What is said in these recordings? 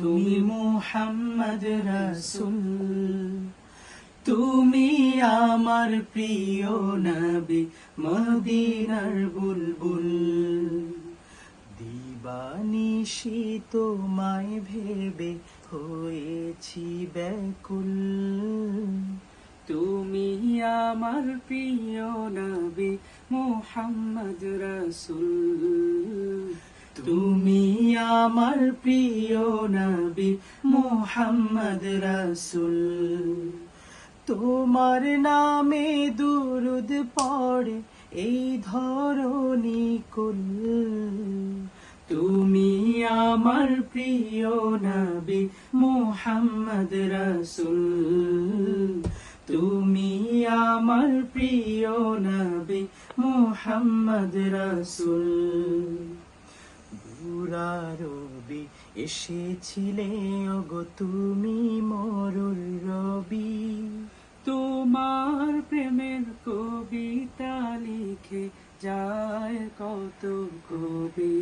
তুমি মুহাম্মদ রাসূল, তুমি আমার প্রিয় নবী, মদিনার বুলবুল। দিবানিশি তোমায় ভেবে হয়েছি ব্যাকুল, তুমি আমার প্রিয় নবী মুহাম্মদ রাসূল। তুমি আমার প্রিয় নবী মুহাম্মদ রাসূল। তোমার নামে দুরুদ পড়ে এই ধরণী কুল, তুমি আমার প্রিয় নবী মুহাম্মদ রাসূল। তুমি আমার প্রিয় নবী মুহাম্মদ রাসূল। বুড়ারবি এসেছিলে ওগো তুমি মরুর রবি, তোমার প্রেমের কবিতা লিখে যায় কত কবি।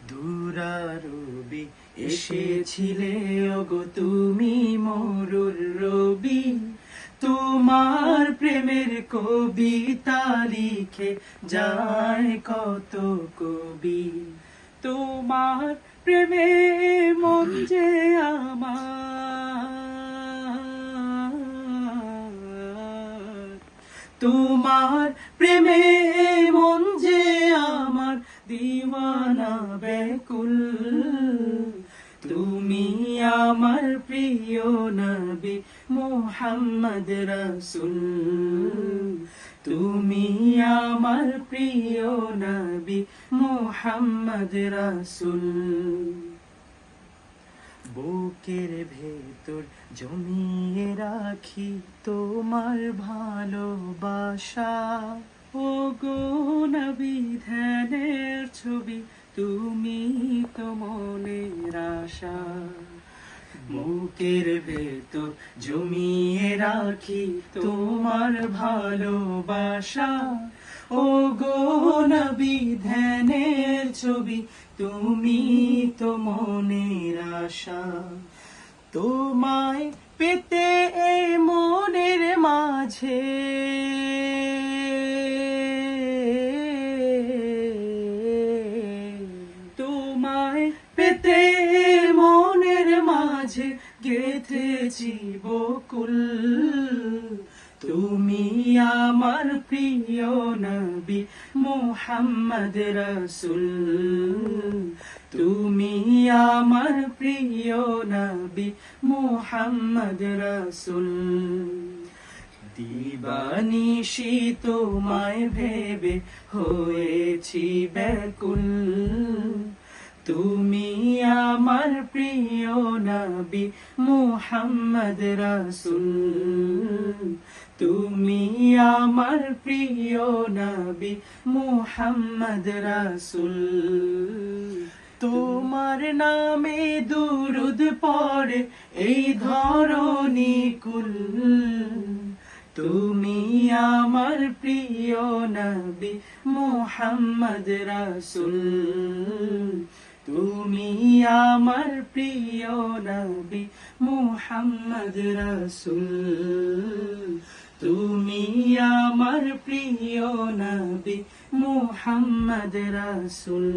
দুরারবি এসেছিলে ওগো তুমি মরুর রবি, তোমার প্রেমের কবিতা লিখে যায় কত কবি। তোমার প্রেমে মন যে আমার, তোমার প্রেমে মন যে আমার দিওয়ানা ব্যাকুল। তুমি আমার প্রিয় নবী মুহাম্মদ রাসূল। তুমি আমার প্রিয় নবী মুহাম্মদ রাসূল। বুকের ভেতর জমিয়ে রাখি তোমার ভালোবাসা, ওগো নবী ধ্যানের ছবি, তুমি তো মনের আশা। বুকের ভেতর জমিয়ে রাখি তোমার ভালোবাসা, ওগো নবী ধ্যানের ছবি, তুমি তো মনের আশা। তোমায় পেতে এই মনের মাঝে, তোমায় পেতে মনের মাঝে গেঁথেছি বকুল। তুমি আমার প্রিয় নবী মুহাম্মদ রাসূল। তুমি আমার প্রিয় নবী মুহাম্মদ রাসূল। দিবানিশি তোমায় ভেবে হয়েছি ব্যাকুল, তুমি আমার প্রিয় নবী মুহাম্মদ রাসূল। তুমি আমার প্রিয় নবী মুহাম্মদ রাসূল। তোমার নামে দুরুদ পড়ে এই ধরণী কুল, তুমি আমার প্রিয় নবী মুহাম্মদ রাসূল। তুমি আমার প্রিয় নবী মুহাম্মদ রাসূল। তুমি আমার প্রিয় নবী মুহাম্মদ রাসূল।